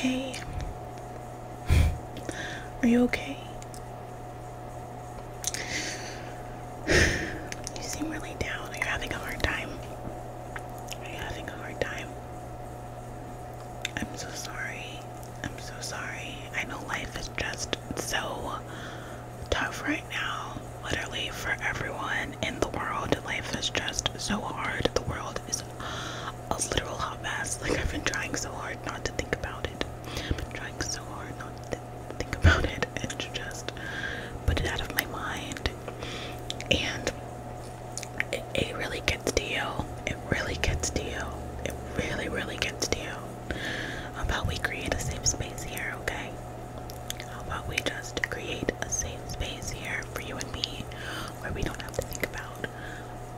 Hey, are you okay? You seem really down. Are you having a hard time? Are you having a hard time? I'm so sorry. I'm so sorry. I know life is just so tough right now. Literally, for everyone in the world, life is just so hard. The world is a literal hot mess. Like, I've been trying so hard not to think about it. I've been trying so hard not to think about it and to just put it out of my mind. And it really gets to you. It really gets to you. It really, really gets to you. How about we create a safe space here, okay? How about we just create a safe space here for you and me where we don't have to think about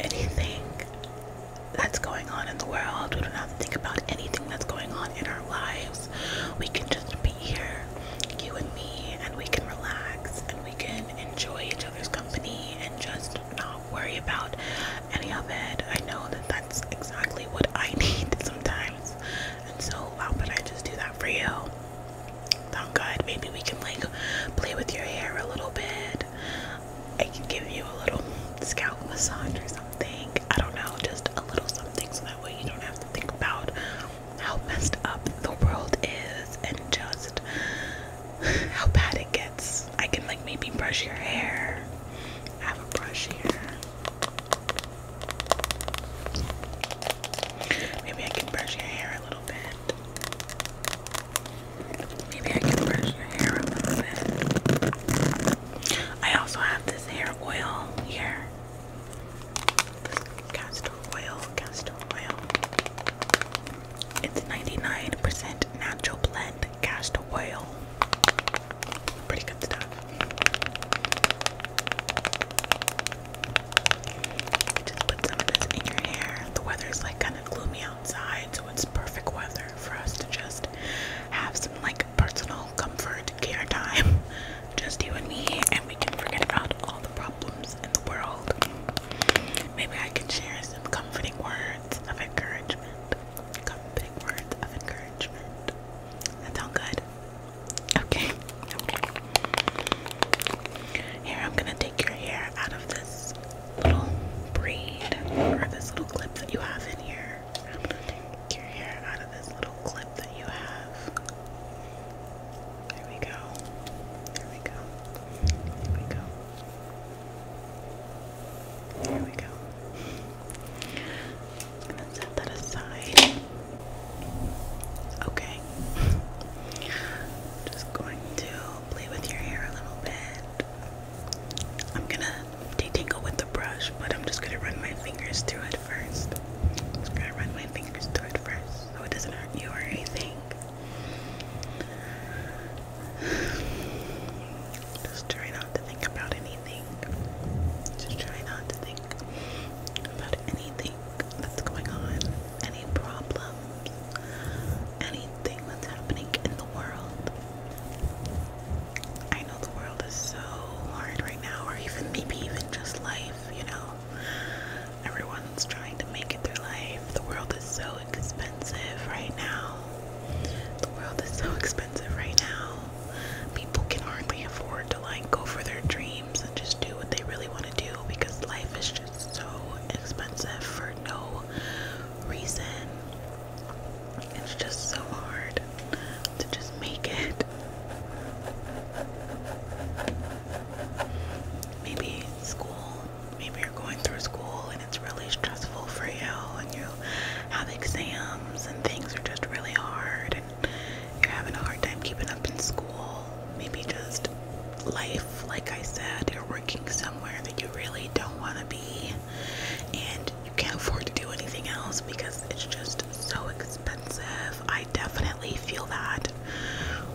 anything that's going on in the world. We don't have to think about anything that's going on in our lives. We can just be here, you and me, and we can relax and we can enjoy each other's company and just not worry about any of it. I know that that's exactly what I need sometimes, and so how about I just do that for you? Sound good? Maybe we can like play with your hair a little bit. I can give you a little scalp massage or something. I don't know, just a little something so that way you don't have to think about how messed up the world is and just how bad it gets. I can like maybe brush your hair. I have a brush here. Maybe I can brush your hair a little bit. Maybe I can brush your hair a little bit. I also have this hair oil here. This castor oil, castor oil. It's 99% natural blend castor oil. Pretty good stuff. Just put some of this in your hair. The weather's like kind of gloomy outside, so it's perfect weather for us to just have some like personal comfort care time. Just you and me, and we can forget about all the problems in the world. Maybe I can share some comforting words of encouragement. Comforting words of encouragement. That sound good? Okay. Here, I'm gonna take your hair out of this little braid or this little clip that you have in here. I'm gonna take your hair out of this little clip that you have. There we go. There we go. There we go. There we go. I'm gonna set that aside. Okay. Just going to play with your hair a little bit. I'm gonna detangle with the brush, but I'm just gonna run my fingers through it first. Just gonna run my fingers through it first so it doesn't hurt you or anything. Just try not to think about anything. Just try not to think about anything that's going on, any problems, anything that's happening in the world. I know the world is so hard right now, or even maybe even just life, you know. Everyone's trying to make it through life. The world is so expensive right now. The world is so expensive right now. People can hardly afford to like go for their dreams and just do what they really want to do because life is just so expensive for no reason. It's just so hard to just make it. Maybe school, maybe you're going through school and it's really stressful for you and you have exams and things are just really hard and you're having a hard time keeping up in school. Maybe just life, like I said, you're working somewhere that you really don't want to be and you can't afford to do anything else because it's just so expensive. I definitely feel that.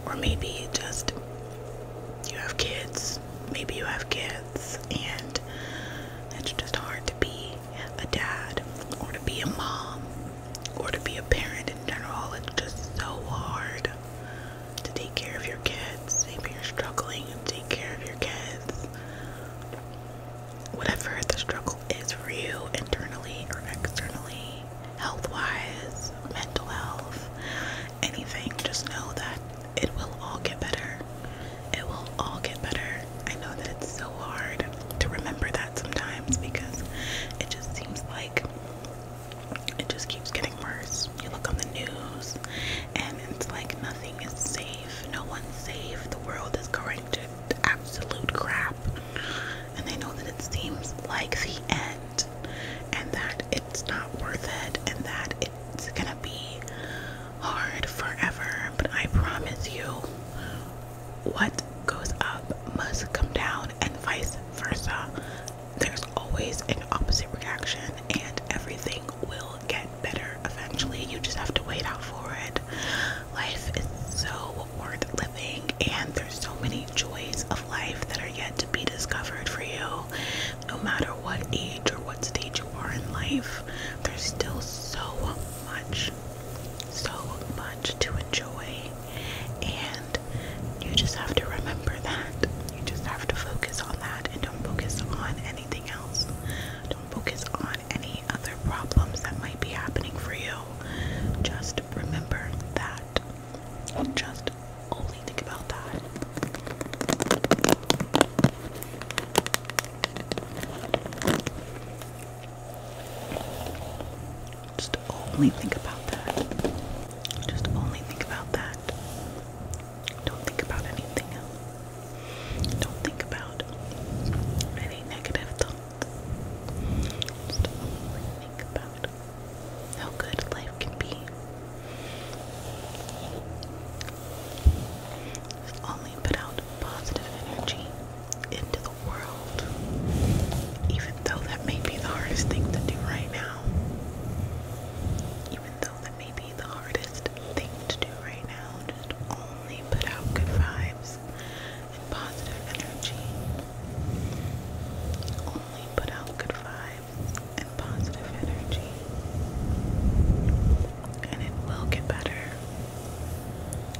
Or maybe just you have kids. Maybe you have kids and it's just hard to be a dad or to be a mom or to be a parent in general. It's just so hard to take care of your kids. Maybe you're struggling to take care of your kids. Whatever the struggle is for you, internally or externally, health-wise, mental health, anything, just know that what goes up must come down, and vice versa. There's always an opposite reaction, and everything will get better eventually. You just have to wait out for it. Life is so worth living, and there's so many joys of life that are yet to be discovered for you. No matter what age or what stage you are in life, there's still so much to enjoy, and you just have to remember that. You just have to focus on that, and don't focus on anything else. Don't focus on any other problems that might be happening for you. Just remember that. Just only think about that. Just only think about that. Just only think about that. Don't think about anything else. Don't think about any negative thoughts. Just only think about how good life can be. Just only put out positive energy into the world, even though that may be the hardest thing to do right now. Even though that may be the hardest thing to do right now, just only put out good vibes and positive energy. Only put out good vibes and positive energy. And it will get better.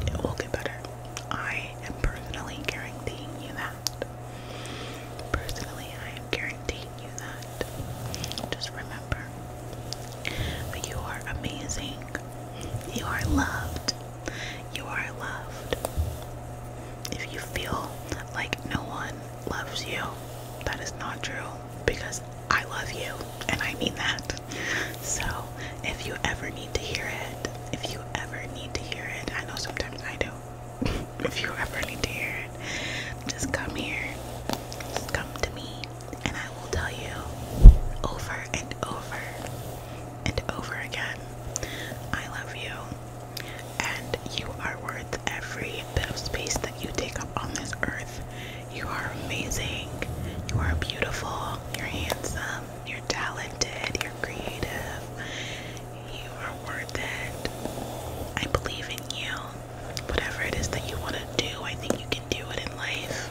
It will get better. I am personally guaranteeing you that. Personally, I am guaranteeing you that. Just remember that you are amazing. You are loved. You are loved. If you feel like no one loves you, that is not true, because I love you, and I mean that. So if you ever need to hear it, I know sometimes I do. If you ever need to hear it, just come here. Just come to me, and I will tell you over and over and over again, I love you, and you are worth every bit of space that you take up on this earth. You are amazing. You are beautiful. You're handsome. You're talented. You're creative. You are worth it. I believe in you. Whatever it is that you want to do, I think you can do it in life.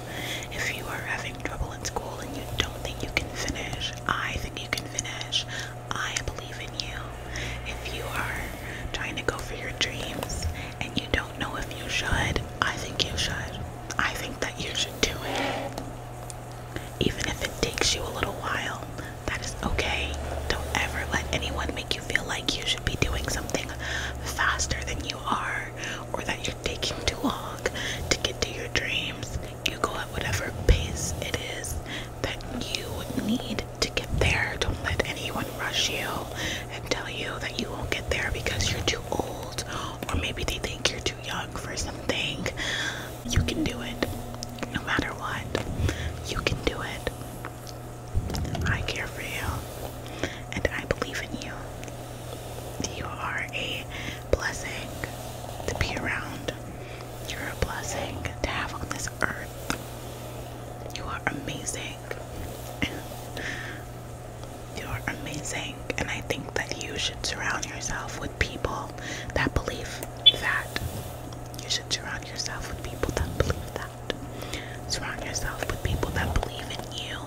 If you are having trouble in school and you don't think you can finish, I think you can finish. I believe in you. If you are trying to go for your dreams and you don't know if you should, I think you should. I think that you should do it. Even if it takes you a little while, that is okay. Don't ever let anyone make you feel like you should be doing something faster than you are, or that you're taking too long to get to your dreams. You go at whatever pace it is that you need to get there. Don't let anyone rush you and tell you that you won't get there because you're too old, or maybe they think you're too young for something. You can do it. No matter what, you can do it. I care for you, and I believe in you. You are a blessing to be around. You're a blessing to have on this earth. You are amazing. You are amazing, and I think that you should surround yourself with people that believe that. You should surround yourself with people that believe that. Surround yourself with people that believe in you.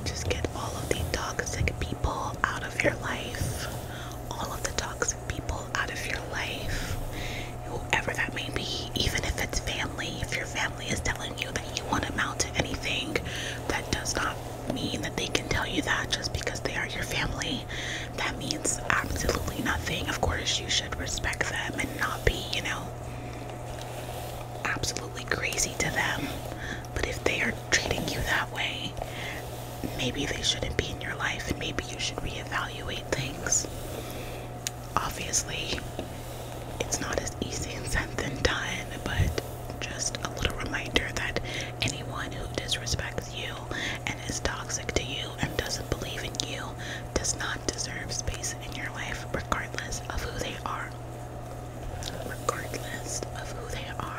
Just get all of the toxic people out of your life. All of the toxic people out of your life. Whoever that may be, even if it's family. If your family is telling you that you want to amount to anything, that does not mean that they can tell you that just because they are your family. That means absolutely nothing. Of course, you should respect them and not be, absolutely crazy to them. But if they are treating you that way, maybe they shouldn't be in your life, and maybe you should reevaluate things. Obviously, it's not as easy and said than done, but just a little reminder that anyone who disrespects you and is toxic to you and doesn't believe in you does not deserve space in your life, regardless of who they are. Regardless of who they are.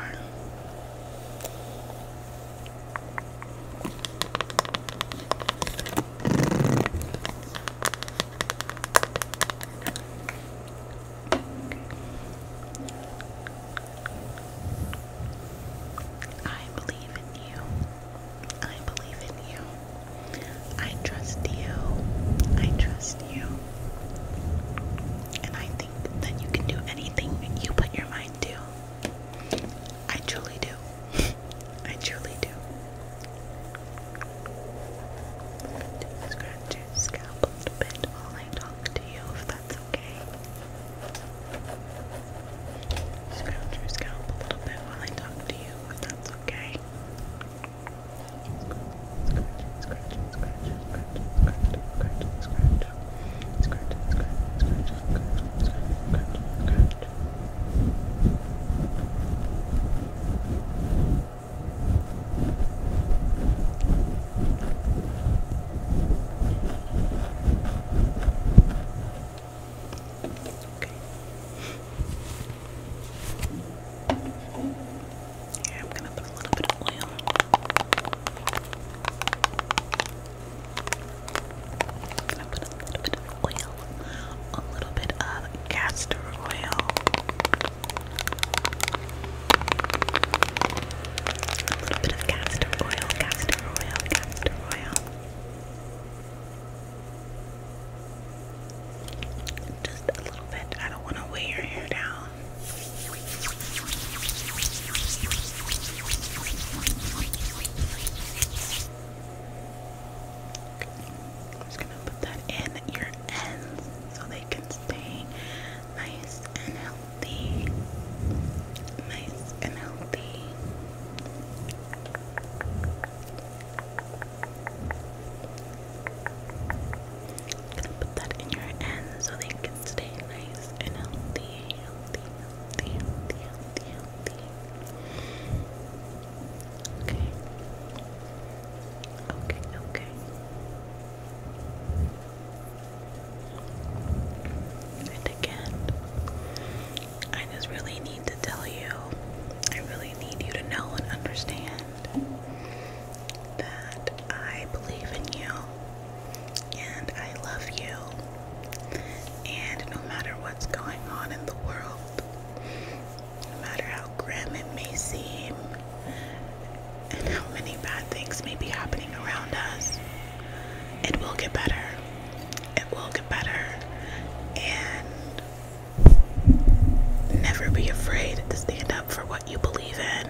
what you believe in.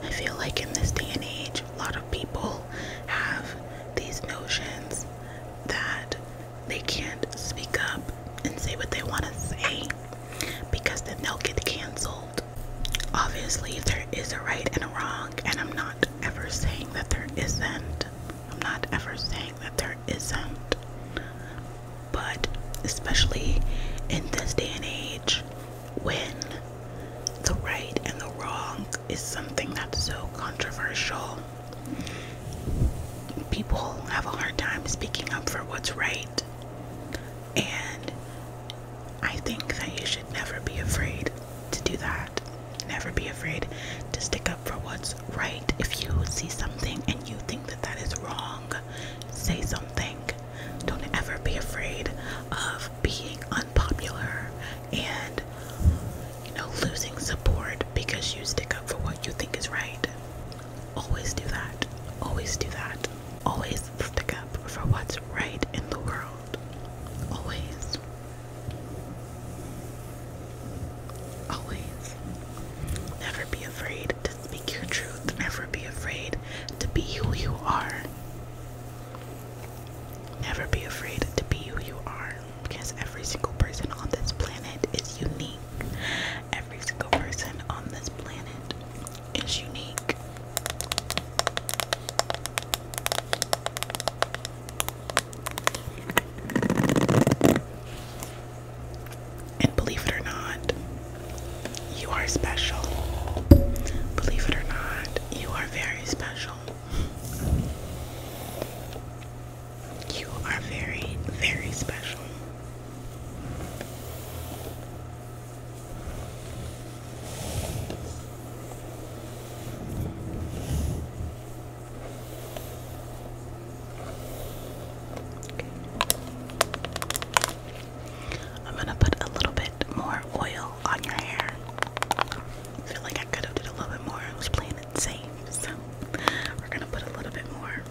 I feel like in this day and age, a lot of people have these notions that they can't speak up and say what they want to say because then they'll get canceled. Obviously, there is a right and a wrong, and I'm not ever saying that there isn't. I'm not ever saying that there isn't. But especially in this day and age, when the right and the wrong is something that's so controversial, people have a hard time speaking up for what's right. And I think that you should never be afraid to do that. Never be afraid to stick up for what's right. If you see something and you think that that is wrong, say something. Don't ever be afraid of being unpopular and, losing support because you stick up for what you think is right. Always do that. Always do that. Always stick up for what's right in the world. Always. Always. Never be afraid to speak your truth. Never be afraid to be who you are. Never be afraid to be who you are, because every single person on this planet is unique. Every single person on this planet is unique. And believe it or not, you are special. Believe it or not, you are very special. You are very, very special. I'm gonna put a little bit more oil on your hair. I feel like I could have did a little bit more. I was playing it safe, so we're gonna put a little bit more.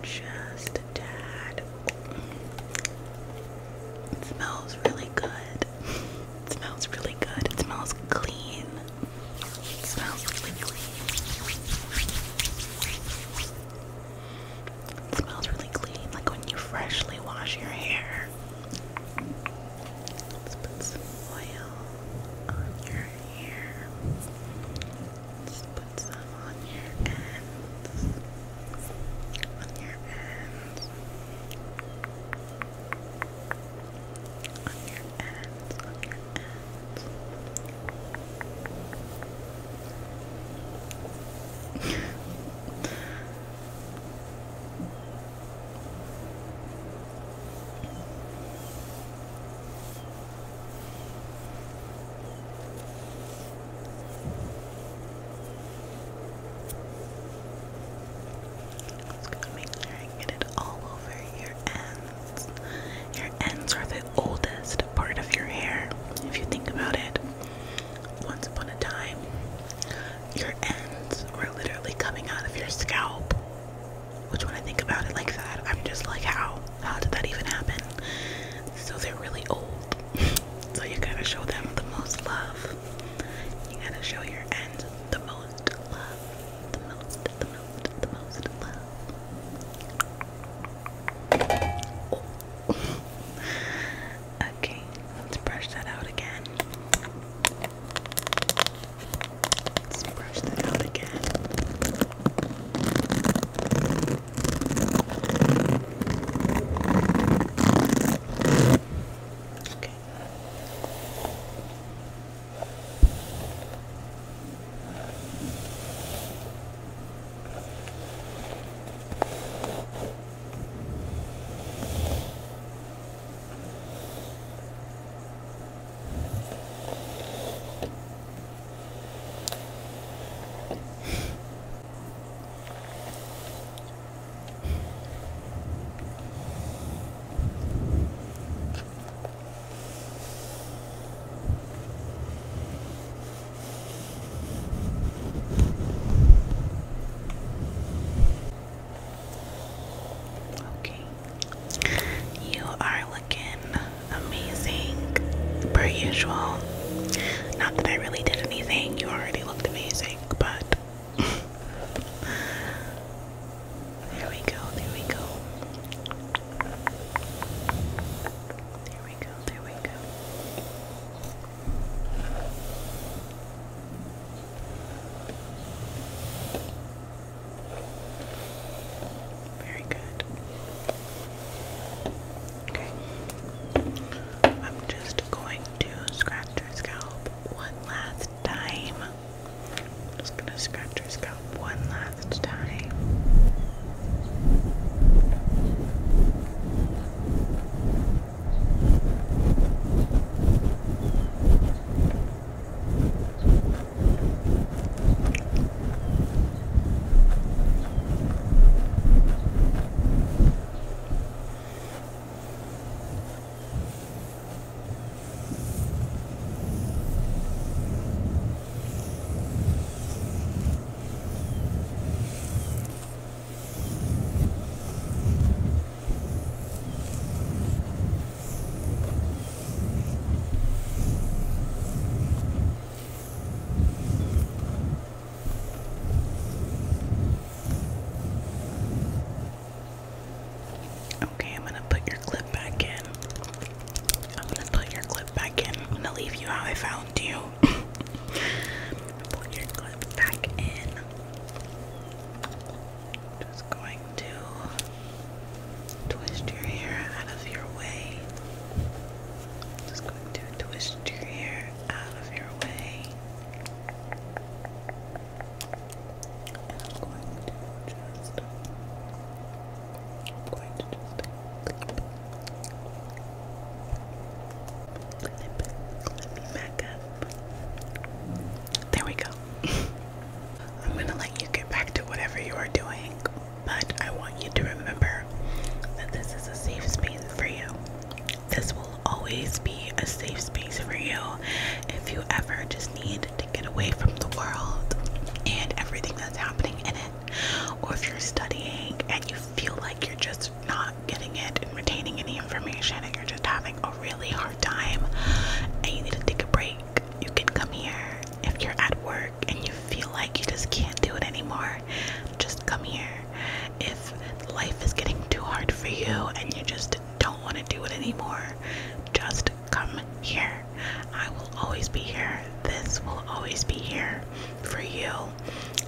Just a tad. It smells really good. It smells really good. It smells clean. It smells really clean. It smells really clean, like when you freshly wash your hair. Let's put some oil on your hair. Let's put some on your ends. On your ends. On your ends. On your ends. Just gonna make sure I get it all over your ends. Your ends are the oldest part of your hair. If you think about it, once upon a time, your ends were literally coming out of your scalp. Which, when I think about it like that, I'm just like, how? How did that even happen? So they're really old. So you gotta show them the most love. You gotta show your ends the most love. The most love. Oh. Okay, let's brush that out again. Let's brush that out again. Okay. Okay. You are looking amazing, per usual. Not that I really did anything. You already looked amazing, but there we go, there we go. There we go, there we go. Very good. Okay. I'm just going to scratch your scalp one last time. Just gonna scratch your scalp one last time. Okay, I'm gonna put your clip back in. I'm gonna leave you how I found you. Put your clip back in. Just going to twist your hair out of your way. Just going to twist your hair out of your way. And I'm going to just clip back up. There we go. I'm gonna let you get back to whatever you are doing, but I want you to remember that this is a safe space for you. This will always be a safe space for you if you ever just need to get away from the world and everything that's happening in it, or if you're studying and you feel like you're just not getting it and retaining any information and you're just having a really hard time and you need to take a break. You can come here. If you're at work and you feel like you just can't do it anymore, just come here. If life is getting too hard for you and you just don't want to do it anymore, just come here. I will always be here. This will always be here for you.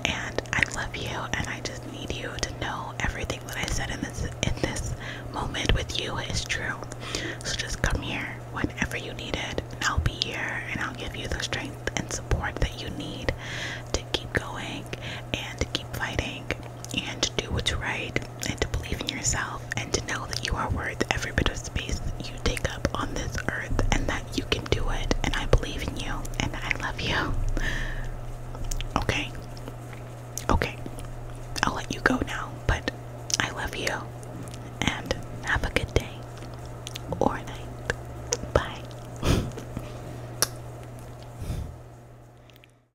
And I love you, and I just need you to know everything that I said in this moment with you is true. So just come here whenever you need it, and I'll be here, and I'll give you the strength and support that you need to keep going and to keep fighting and to do what's right and to believe in yourself and to know that you are worthy.